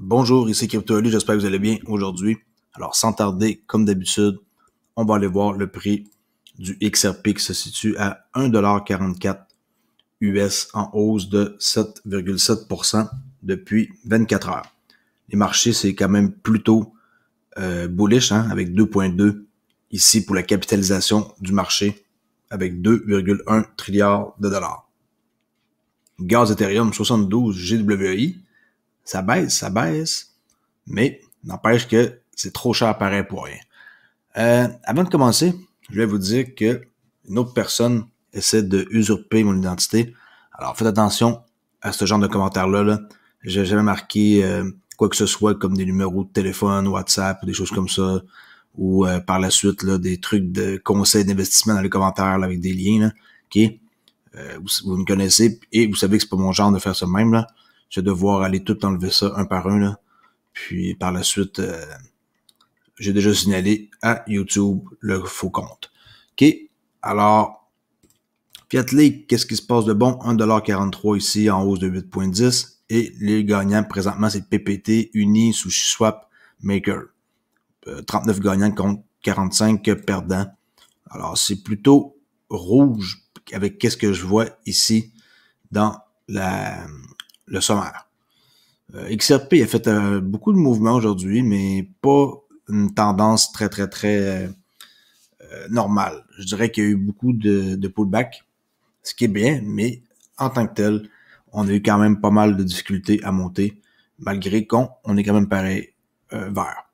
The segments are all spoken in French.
Bonjour, ici CryptoAlu, j'espère que vous allez bien aujourd'hui. Alors, sans tarder, comme d'habitude, on va aller voir le prix du XRP qui se situe à 1,44$ US en hausse de 7,7% depuis 24 heures. Les marchés, c'est quand même plutôt bullish, avec 2,2 ici pour la capitalisation du marché, avec 2,1 trilliards de dollars. Gaz Ethereum 72 GWI, ça baisse, mais n'empêche que c'est trop cher pareil pour rien. Avant de commencer, je vais vous dire que une autre personne essaie de usurper mon identité. Alors faites attention à ce genre de commentaires-là. J'ai jamais marqué quoi que ce soit comme des numéros de téléphone, WhatsApp, ou des choses comme ça, ou par la suite là, des trucs de conseils d'investissement dans les commentaires là, avec des liens. Là, okay? Vous me connaissez et vous savez que c'est pas mon genre de faire ça même. Là. Je vais devoir aller tout enlever ça un par un. Là. Puis par la suite, j'ai déjà signalé à YouTube le faux compte. OK? Alors, Fiat League, qu'est-ce qui se passe de bon? 1,43$ ici en hausse de 8,10$. Et les gagnants présentement, c'est PPT, Uni, SushiSwap, Maker. 39 gagnants contre 45 perdants. Alors, c'est plutôt rouge avec qu'est-ce que je vois ici dans le sommaire. XRP a fait beaucoup de mouvements aujourd'hui, mais pas une tendance très normale. Je dirais qu'il y a eu beaucoup de pullback, ce qui est bien, mais en tant que tel, on a eu quand même pas mal de difficultés à monter, malgré qu'on est quand même pareil vert.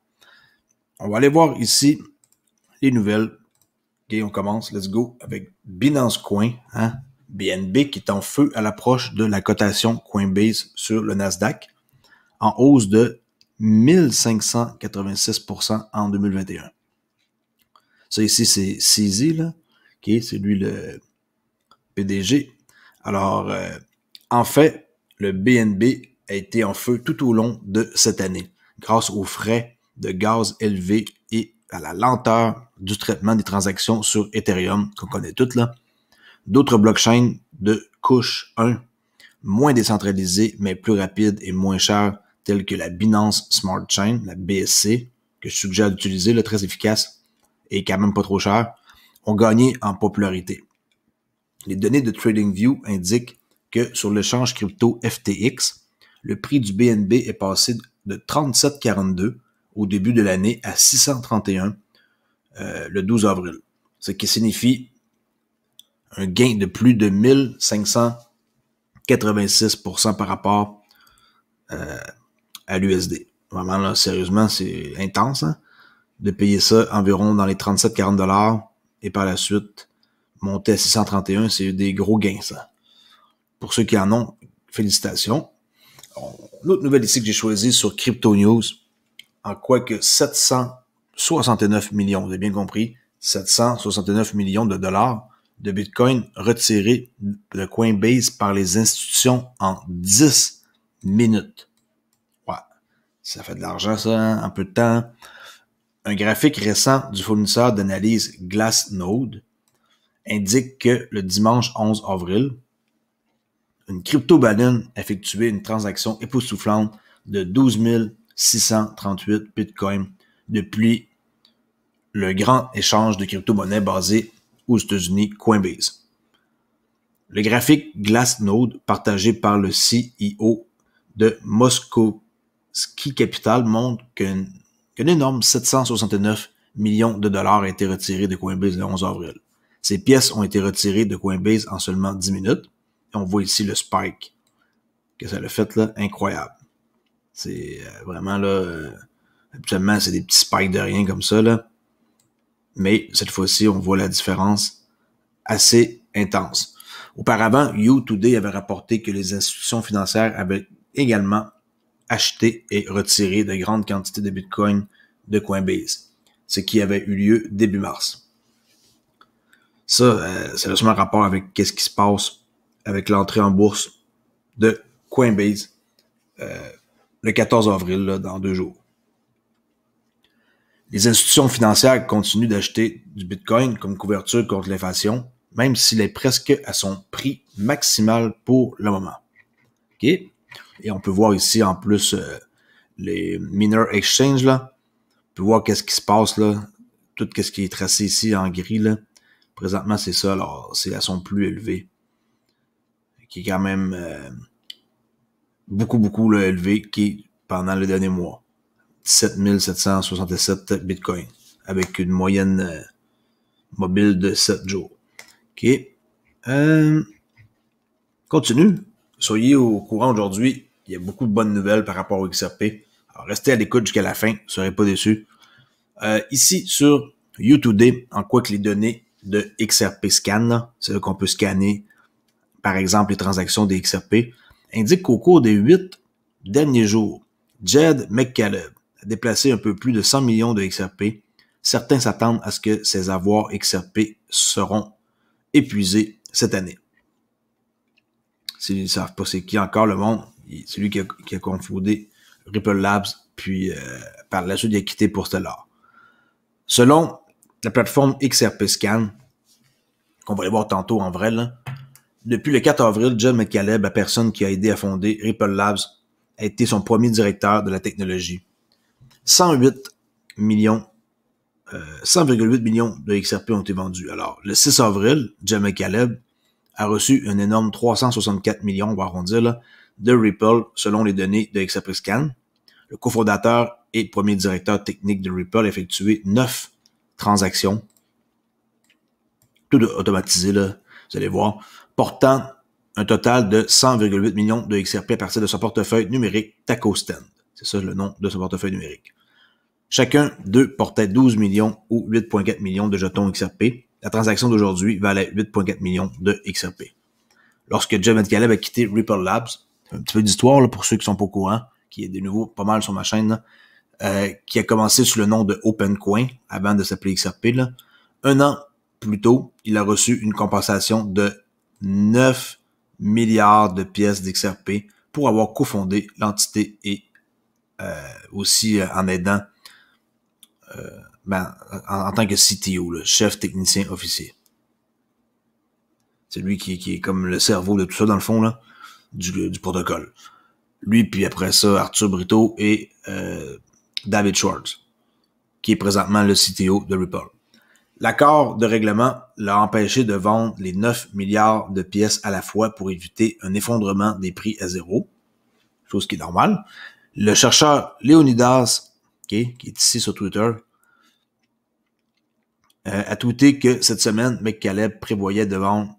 On va aller voir ici les nouvelles. OK, on commence, let's go, avec Binance Coin, BNB, qui est en feu à l'approche de la cotation Coinbase sur le Nasdaq, en hausse de 1586% en 2021. Ça ici, c'est CZ, là. OK, c'est lui le PDG. Alors, en fait, le BNB a été en feu tout au long de cette année, grâce aux frais de gaz élevés et à la lenteur du traitement des transactions sur Ethereum, qu'on connaît toutes, là. D'autres blockchains de couche 1, moins décentralisées, mais plus rapides et moins chères, telles que la Binance Smart Chain, la BSC, que je suggère d'utiliser, là, très efficace et quand même pas trop cher, ont gagné en popularité. Les données de TradingView indiquent que sur l'échange crypto FTX, le prix du BNB est passé de 37,42 au début de l'année à 631 le 12 avril. Ce qui signifie un gain de plus de 1586% par rapport à l'USD. Vraiment, là, sérieusement, c'est intense, de payer ça environ dans les 37-40$ et par la suite monter à 631, c'est des gros gains, ça. Pour ceux qui en ont, félicitations. L'autre nouvelle ici que j'ai choisie sur Crypto News, en quoi que 769 millions, vous avez bien compris, 769 millions de dollars de Bitcoin retirés de Coinbase par les institutions en 10 minutes. Ouais, ça fait de l'argent, ça, en peu de temps. Un graphique récent du fournisseur d'analyse Glassnode indique que le dimanche 11 avril, une crypto-baleine effectuait une transaction époustouflante de 12 638 bitcoins depuis le grand échange de crypto-monnaies basé aux États-Unis, Coinbase. Le graphique Glassnode, partagé par le CEO de Moskovski Capital, montre qu'un énorme 769 millions de dollars a été retiré de Coinbase le 11 avril. Ces pièces ont été retirées de Coinbase en seulement 10 minutes. Et on voit ici le spike que ça l'a fait, là, incroyable. C'est vraiment, là, habituellement, c'est des petits spikes de rien comme ça, là. Mais cette fois-ci, on voit la différence assez intense. Auparavant, U-Today avait rapporté que les institutions financières avaient également acheté et retiré de grandes quantités de Bitcoin de Coinbase, ce qui avait eu lieu début mars. Ça, c'est sûrement un rapport avec qu'est-ce qui se passe avec l'entrée en bourse de Coinbase le 14 avril, là, dans 2 jours. Les institutions financières continuent d'acheter du Bitcoin comme couverture contre l'inflation, même s'il est presque à son prix maximal pour le moment. OK? Et on peut voir ici en plus les Miner Exchange, là. On peut voir qu'est-ce qui se passe, là. Tout ce qui est tracé ici en gris, là. Présentement, c'est ça. Alors, c'est à son plus élevé. Qui est quand même beaucoup là, élevé qui est pendant le dernier mois. 17 767 bitcoins. Avec une moyenne mobile de 7 jours. OK. Continue. Soyez au courant aujourd'hui. Il y a beaucoup de bonnes nouvelles par rapport au XRP. Alors, restez à l'écoute jusqu'à la fin. Vous ne serez pas déçus. Ici, sur U2D, en quoi que les données de XRP Scan, c'est là qu'on peut scanner, par exemple, les transactions des XRP, indique qu'au cours des 8 derniers jours, Jed McCaleb a déplacé un peu plus de 100 millions de XRP. Certains s'attendent à ce que ces avoirs XRP seront épuisés cette année. S'ils ne savent pas c'est qui encore le monde, c'est lui qui a confondé Ripple Labs, puis par la suite il a quitté pour Stellar. Selon la plateforme XRP Scan, qu'on va aller voir tantôt en vrai, là, depuis le 4 avril, Jed McCaleb, la personne qui a aidé à fonder Ripple Labs, a été son premier directeur de la technologie. 100,8 millions de XRP ont été vendus. Alors, le 6 avril, Jed McCaleb a reçu un énorme 364 millions, on va arrondir, là, de Ripple, selon les données de XRP Scan. Le cofondateur et premier directeur technique de Ripple a effectué 9 transactions, tout automatisé, là, vous allez voir, portant un total de 100,8 millions de XRP à partir de son portefeuille numérique TacoStand. C'est ça le nom de son portefeuille numérique. Chacun d'eux portait 12 millions ou 8,4 millions de jetons XRP. La transaction d'aujourd'hui valait 8,4 millions de XRP. Lorsque Jed McCaleb a quitté Ripple Labs, un petit peu d'histoire là, pour ceux qui sont pas au courant, qui est de nouveau pas mal sur ma chaîne, là, qui a commencé sous le nom de OpenCoin, avant de s'appeler XRP. Là. Un an plus tôt, il a reçu une compensation de 9 milliards de pièces d'XRP pour avoir cofondé l'entité et aussi en aidant en tant que CTO, là, chef technicien officier. C'est lui qui est comme le cerveau de tout ça, dans le fond, là, du protocole. Lui, puis après ça, Arthur Brito et David Schwartz, qui est présentement le CTO de Ripple. L'accord de règlement l'a empêché de vendre les 9 milliards de pièces à la fois pour éviter un effondrement des prix à zéro, chose qui est normale. Le chercheur Leonidas, qui est ici sur Twitter, a tweeté que cette semaine, McCaleb prévoyait de vendre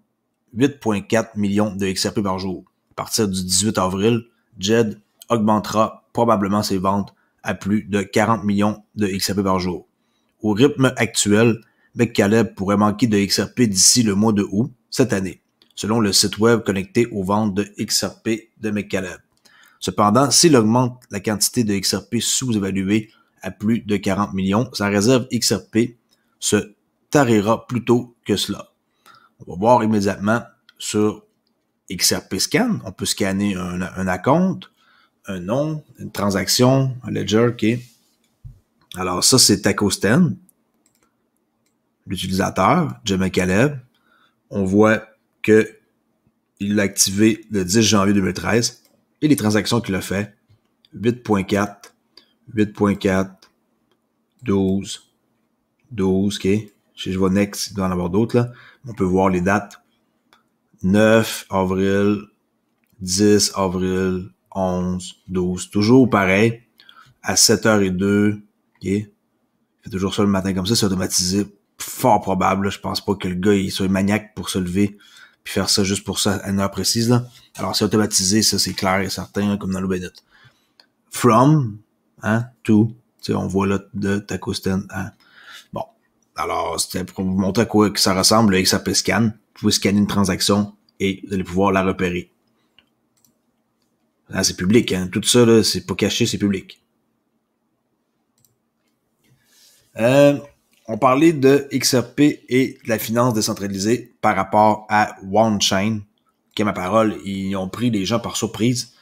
8,4 millions de XRP par jour. À partir du 18 avril, Jed augmentera probablement ses ventes à plus de 40 millions de XRP par jour. Au rythme actuel, McCaleb pourrait manquer de XRP d'ici le mois de août cette année, selon le site web connecté aux ventes de XRP de McCaleb. Cependant, s'il augmente la quantité de XRP sous-évaluée à plus de 40 millions, sa réserve XRP se tarira plus tôt que cela. On va voir immédiatement sur XRP Scan. On peut scanner un account, un nom, une transaction, un ledger, OK. Alors ça, c'est TacoStand. L'utilisateur, Jed McCaleb. On voit que il l'a activé le 10 janvier 2013. Et les transactions qu'il a fait, 8.4, 12, OK. Si je vois Next, il doit en avoir d'autres, là. On peut voir les dates. 9 avril, 10 avril, 11, 12. Toujours pareil. À 7h02, OK. Il fait toujours ça le matin comme ça, c'est automatisé. Fort probable, là. Je pense pas que le gars il soit maniaque pour se lever puis faire ça juste pour ça à une heure précise, là. Alors, c'est automatisé, ça, c'est clair et certain, hein, comme dans l'Obenut. From, to, tu sais, on voit là de TacoStand, Bon. Alors, c'était pour vous montrer à quoi que ça ressemble, le XRP Scan. Vous pouvez scanner une transaction et vous allez pouvoir la repérer. Là, c'est public, hein. Tout ça, là, c'est pas caché, c'est public. On parlait de XRP et de la finance décentralisée par rapport à OneChain. Qui, ma parole, ils ont pris les gens par surprise.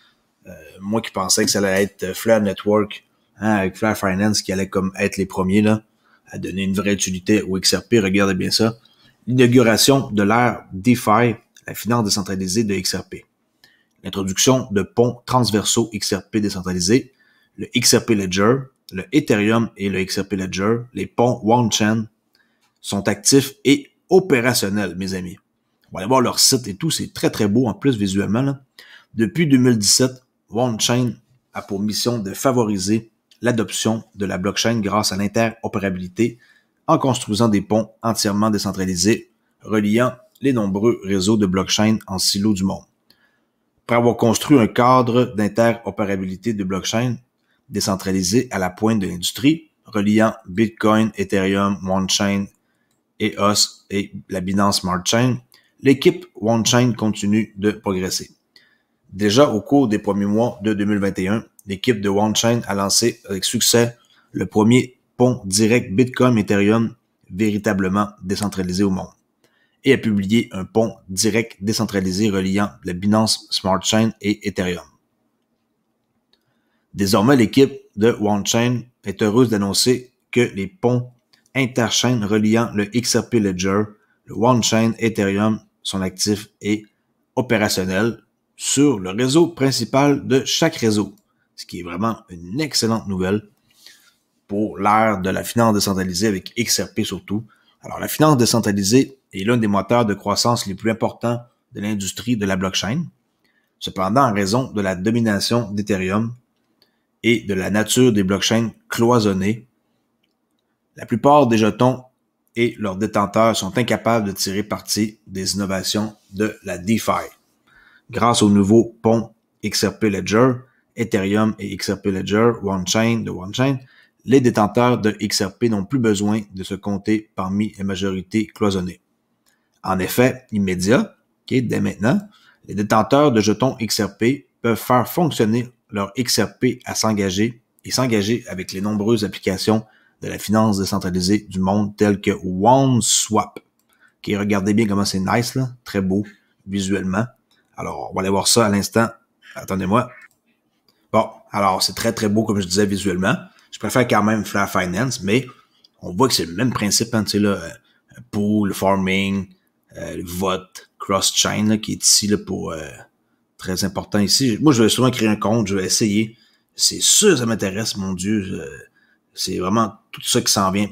Moi qui pensais que ça allait être Flare Network, avec Flare Finance qui allait comme être les premiers là à donner une vraie utilité au XRP. Regardez bien ça. L'inauguration de l'ère DeFi, la finance décentralisée de XRP. L'introduction de ponts transversaux XRP décentralisés, le XRP Ledger, le Ethereum et le XRP Ledger, les ponts OneChain sont actifs et opérationnels, mes amis. On va aller voir leur site et tout, c'est très très beau en plus visuellement, là. Depuis 2017, OneChain a pour mission de favoriser l'adoption de la blockchain grâce à l'interopérabilité en construisant des ponts entièrement décentralisés reliant les nombreux réseaux de blockchain en silos du monde. Après avoir construit un cadre d'interopérabilité de blockchain décentralisé à la pointe de l'industrie, reliant Bitcoin, Ethereum, OneChain, EOS et la Binance Smart Chain, l'équipe OneChain continue de progresser. Déjà au cours des premiers mois de 2021, l'équipe de OneChain a lancé avec succès le premier pont direct Bitcoin-Ethereum véritablement décentralisé au monde et a publié un pont direct décentralisé reliant la Binance Smart Chain et Ethereum. Désormais, l'équipe de OneChain est heureuse d'annoncer que les ponts interchaînes reliant le XRP Ledger, le OneChain, Ethereum sont actifs et opérationnels sur le réseau principal de chaque réseau, ce qui est vraiment une excellente nouvelle pour l'ère de la finance décentralisée avec XRP surtout. Alors, la finance décentralisée est l'un des moteurs de croissance les plus importants de l'industrie de la blockchain. Cependant, en raison de la domination d'Ethereum et de la nature des blockchains cloisonnées, la plupart des jetons et leurs détenteurs sont incapables de tirer parti des innovations de la DeFi. Grâce au nouveau pont XRP Ledger, Ethereum et XRP Ledger, OneChain de OneChain, les détenteurs de XRP n'ont plus besoin de se compter parmi les majorités cloisonnées. En effet, immédiat, dès maintenant, les détenteurs de jetons XRP peuvent faire fonctionner leur XRP à s'engager avec les nombreuses applications de la finance décentralisée du monde telles que OneSwap. Regardez bien comment c'est nice, là, très beau visuellement. Alors, on va aller voir ça à l'instant. Attendez-moi. Bon, alors c'est très très beau comme je disais visuellement. Je préfère quand même Flare Finance, mais on voit que c'est le même principe, hein, tu sais là, pool, farming, le vote, cross-chain là, qui est ici là pour très important ici. Moi, je vais souvent créer un compte, je vais essayer. C'est sûr, ça m'intéresse, mon Dieu. C'est vraiment tout ça qui s'en vient.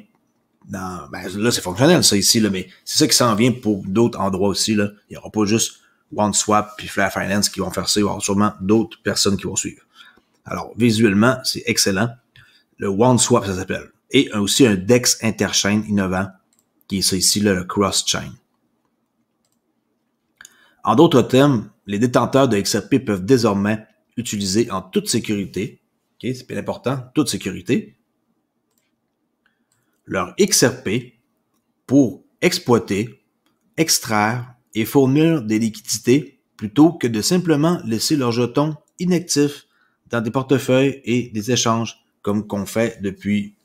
Là, c'est fonctionnel ça ici là, mais c'est ça qui s'en vient pour d'autres endroits aussi là. Il n'y aura pas juste OneSwap puis Flare Finance qui vont faire ça. Il y aura sûrement d'autres personnes qui vont suivre. Alors, visuellement, c'est excellent. Le OneSwap, ça s'appelle. Et aussi un DEX interchain innovant, qui est ça ici, là, le cross-chain. En d'autres termes, les détenteurs de XRP peuvent désormais utiliser en toute sécurité, c'est bien important, toute sécurité, leur XRP pour exploiter, extraire et fournir des liquidités plutôt que de simplement laisser leurs jetons inactifs dans des portefeuilles et des échanges comme qu'on fait depuis,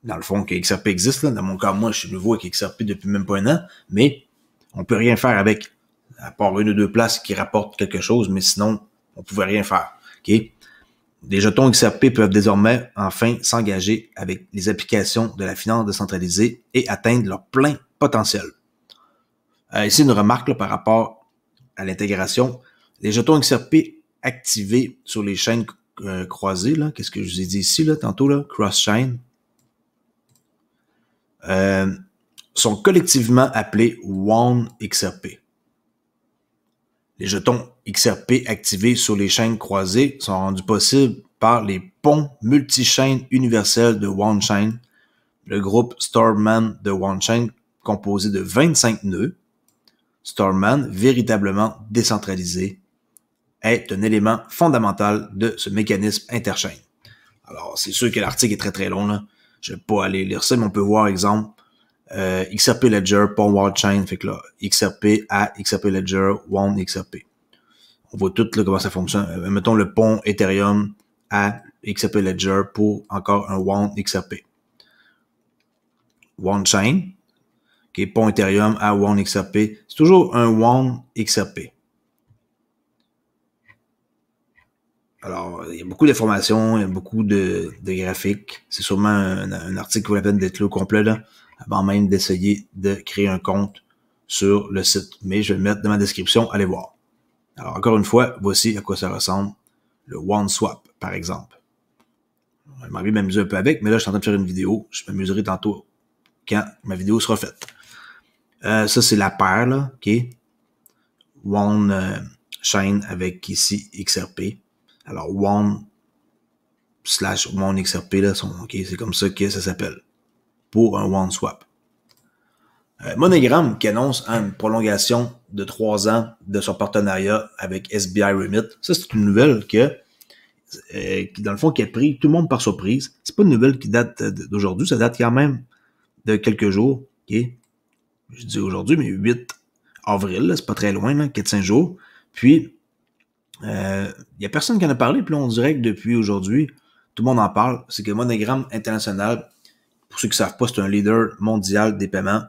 dans le fond, que XRP existe. Là. Dans mon cas, moi, je suis nouveau avec XRP depuis même pas un an, mais on peut rien faire avec, à part une ou deux places qui rapportent quelque chose, mais sinon, on pouvait rien faire. Okay? Les jetons XRP peuvent désormais enfin s'engager avec les applications de la finance décentralisée et atteindre leur plein potentiel. Ici, une remarque là, par rapport à l'intégration. Les jetons XRP activés sur les chaînes croisées, là, qu'est-ce que je vous ai dit ici, là, tantôt, là, cross-chain, sont collectivement appelés OneXRP. Les jetons XRP activés sur les chaînes croisées sont rendus possibles par les ponts multi-chaînes universels de OneChain, le groupe Starman de OneChain composé de 25 nœuds. Starman, véritablement décentralisé, est un élément fondamental de ce mécanisme interchain. Alors, c'est sûr que l'article est très très long, là. Je vais pas aller lire ça, mais on peut voir, exemple, XRP Ledger, pont OneChain, fait que là, XRP à XRP Ledger, OneXRP. On voit tout là comment ça fonctionne. Mettons le pont Ethereum à XRP Ledger pour encore un OneXRP. OneChain, qui est pont Ethereum à OneXRP, c'est toujours un OneXRP. Alors, il y a beaucoup d'informations, il y a beaucoup de graphiques. C'est sûrement un article qui vaut la peine d'être lu au complet là, avant même d'essayer de créer un compte sur le site. Mais je vais le mettre dans ma description, allez voir. Alors, encore une fois, voici à quoi ça ressemble le OneSwap, par exemple. J'ai envie de m'amuser un peu avec, mais là, je suis en train de faire une vidéo. Je m'amuserai tantôt quand ma vidéo sera faite. Ça, c'est la paire, là, OK? One Shine avec ici XRP. Alors, One / One XRP, là, OK, c'est comme ça que ça s'appelle. Pour un One Swap. MoneyGram qui annonce une prolongation de 3 ans de son partenariat avec SBI Remit. Ça, c'est une nouvelle qui, dans le fond, qui a pris tout le monde par surprise. C'est pas une nouvelle qui date d'aujourd'hui, ça date quand même de quelques jours. Okay? Je dis aujourd'hui, mais 8 avril, là, c'est pas très loin, 4-5 jours. Puis, il y a personne qui en a parlé, puis là, on dirait que depuis aujourd'hui, tout le monde en parle. C'est que MoneyGram International, pour ceux qui ne savent pas, c'est un leader mondial des paiements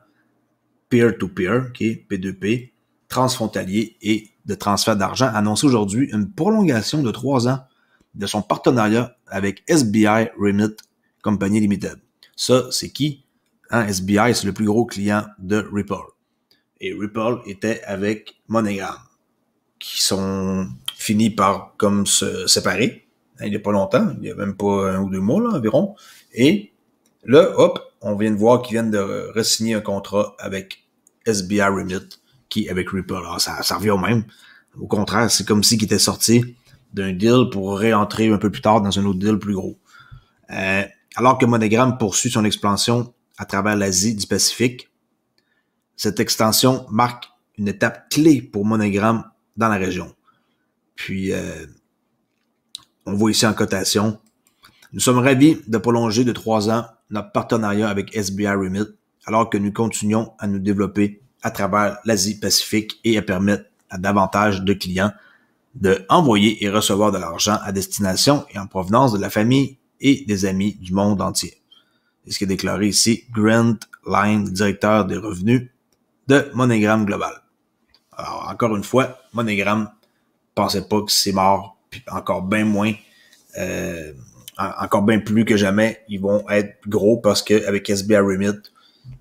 peer-to-peer, okay, P2P, transfrontalier et de transfert d'argent, a annoncé aujourd'hui une prolongation de 3 ans de son partenariat avec SBI Remit Company Limited. Ça, c'est qui? SBI, c'est le plus gros client de Ripple. Et Ripple était avec MoneyGram, qui sont finis par comme se séparer. Il n'y a pas longtemps, il n'y a même pas 1 ou 2 mois là, environ. Et là, hop, on vient de voir qu'ils viennent de re-signer un contrat avec SBI Remit, qui avec Ripple. Alors, ça revient au même. Au contraire, c'est comme si qu'ils étaient sortis d'un deal pour réentrer un peu plus tard dans un autre deal plus gros. Alors que MoneyGram poursuit son expansion à travers l'Asie du Pacifique, cette extension marque une étape clé pour MoneyGram dans la région. Puis, on voit ici en cotation. Nous sommes ravis de prolonger de 3 ans notre partenariat avec SBI Remit, alors que nous continuons à nous développer à travers l'Asie-Pacifique et à permettre à davantage de clients de envoyer et recevoir de l'argent à destination et en provenance de la famille et des amis du monde entier. C'est ce qui est déclaré ici Grant Line, directeur des revenus de MoneyGram Global. Alors, encore une fois, MoneyGram pensait pas que c'est mort, puis encore bien moins, encore bien plus que jamais, ils vont être gros parce que avec SBI Remit,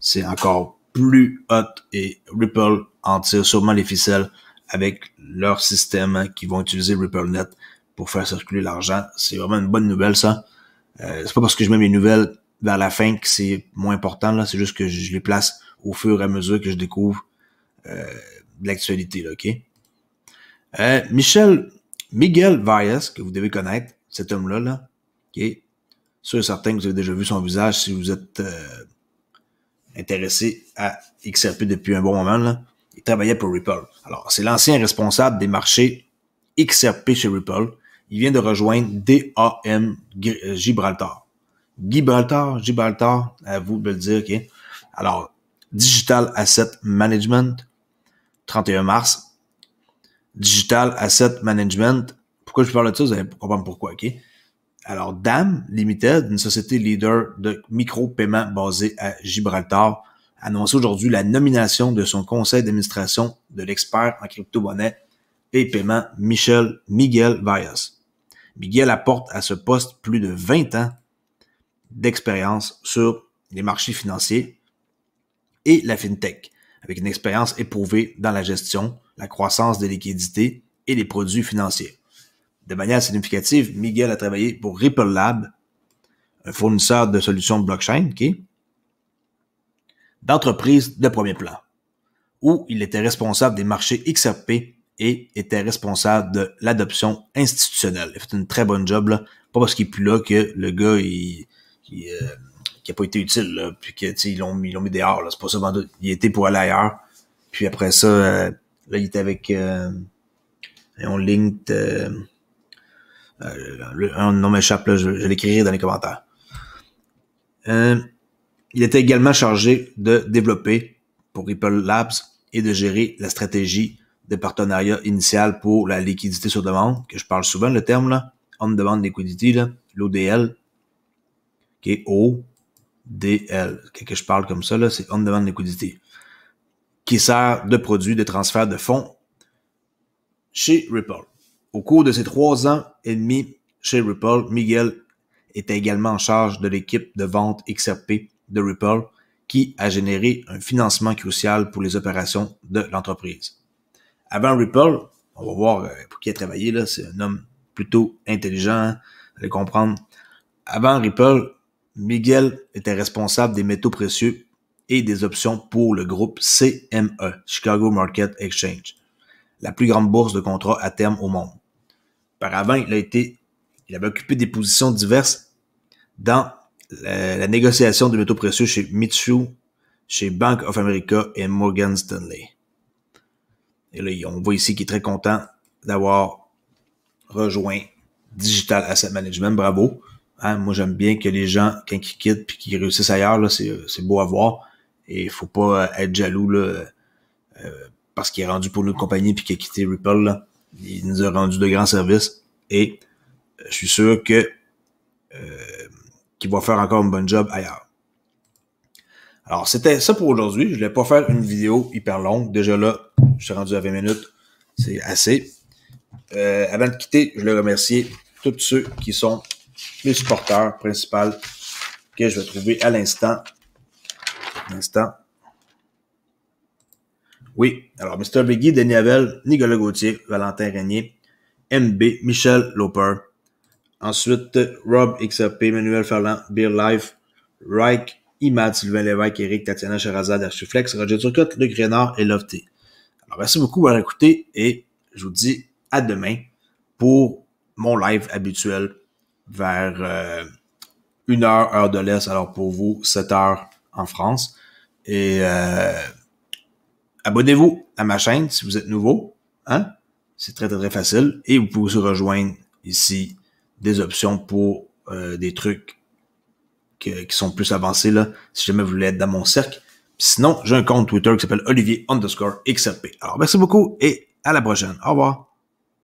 c'est encore plus hot et Ripple en tire sûrement les ficelles avec leur système qui vont utiliser RippleNet pour faire circuler l'argent. C'est vraiment une bonne nouvelle, ça. C'est pas parce que je mets mes nouvelles vers la fin que c'est moins important, là. C'est juste que je les place au fur et à mesure que je découvre de l'actualité, là, OK? Miguel Valles, que vous devez connaître, cet homme-là, là, OK? Sûr et certain que vous avez déjà vu son visage si vous êtes intéressé à XRP depuis un bon moment, là. Il travaillait pour Ripple. Alors, c'est l'ancien responsable des marchés XRP chez Ripple. Il vient de rejoindre DAM Gibraltar. Gibraltar, à vous de le dire, OK? Alors, Digital Asset Management, 31 mars. Digital Asset Management. Pourquoi je parle de ça? Vous allez comprendre pourquoi, OK? Alors, DAM Limited, une société leader de micro-paiement basée à Gibraltar, a annoncé aujourd'hui la nomination de son conseil d'administration de l'expert en crypto-monnaie et paiement Miguel Valles. Miguel apporte à ce poste plus de 20 ans d'expérience sur les marchés financiers et la fintech, avec une expérience éprouvée dans la gestion, la croissance des liquidités et les produits financiers. De manière significative, Miguel a travaillé pour Ripple Lab, un fournisseur de solutions de blockchain, okay, d'entreprise de premier plan, où il était responsable des marchés XRP et était responsable de l'adoption institutionnelle. Il a fait une très bonne job, là. Pas parce qu'il est plus là que le gars, il a pas été utile, là, puis que, ils l'ont mis dehors, là. C'est pas ça, il était pour aller ailleurs. Puis après ça, là, il était avec on linked un nom m'échappe, là, je l'écrirai dans les commentaires. Il était également chargé de développer pour Ripple Labs et de gérer la stratégie de partenariat initial pour la liquidité sur demande, que je parle souvent, le terme, là, on-demand liquidity, là, l'ODL, qui est ODL, que je parle comme ça, là, c'est on-demand liquidity, qui sert de produit de transfert de fonds chez Ripple. Au cours de ses 3 ans et demi chez Ripple, Miguel était également en charge de l'équipe de vente XRP de Ripple, qui a généré un financement crucial pour les opérations de l'entreprise. Avant Ripple, on va voir pour qui il a travaillé, là, c'est un homme plutôt intelligent, hein, vous allez comprendre. Avant Ripple, Miguel était responsable des métaux précieux et des options pour le groupe CME, Chicago Market Exchange, la plus grande bourse de contrats à terme au monde. Auparavant, il avait occupé des positions diverses dans la négociation de métaux précieux chez Mitsui, chez Bank of America et Morgan Stanley. Et là, on voit ici qu'il est très content d'avoir rejoint Digital Asset Management. Bravo. Hein, moi, j'aime bien que les gens, quand ils quittent puis qu'ils réussissent ailleurs, là, c'est beau à voir. Et il faut pas être jaloux là, parce qu'il est rendu pour une autre compagnie puis qu'il a quitté Ripple. Là. Il nous a rendu de grands services. Et je suis sûr que qu'il va faire encore un bon job ailleurs. Alors, c'était ça pour aujourd'hui. Je voulais pas faire une vidéo hyper longue. Déjà là, je suis rendu à 20 minutes. C'est assez. Avant de quitter, je voulais remercier tous ceux qui sont mes supporters principaux que je vais trouver à l'instant. Oui, alors Mr. Biggie, Denis Havel, Nicolas Gauthier, Valentin Régnier, MB, Michel Loper. Ensuite, Rob XRP, Manuel Ferland, Beer Life, Reich, Imad, Sylvain Lévesque, Eric, Tatiana Sherazade, Archiflex, Roger Turcotte, Luc Rénard et Lofty. Alors, merci beaucoup d'avoir écouté et je vous dis à demain pour mon live habituel vers 1h, heure de l'Est. Alors, pour vous, 7h en France. Et abonnez-vous à ma chaîne si vous êtes nouveau. Hein? C'est très, très, très facile. Et vous pouvez aussi rejoindre ici des options pour des trucs qui sont plus avancés là, si jamais vous voulez être dans mon cercle. Puis sinon, j'ai un compte Twitter qui s'appelle Olivier_XRP. Alors, merci beaucoup et à la prochaine. Au revoir.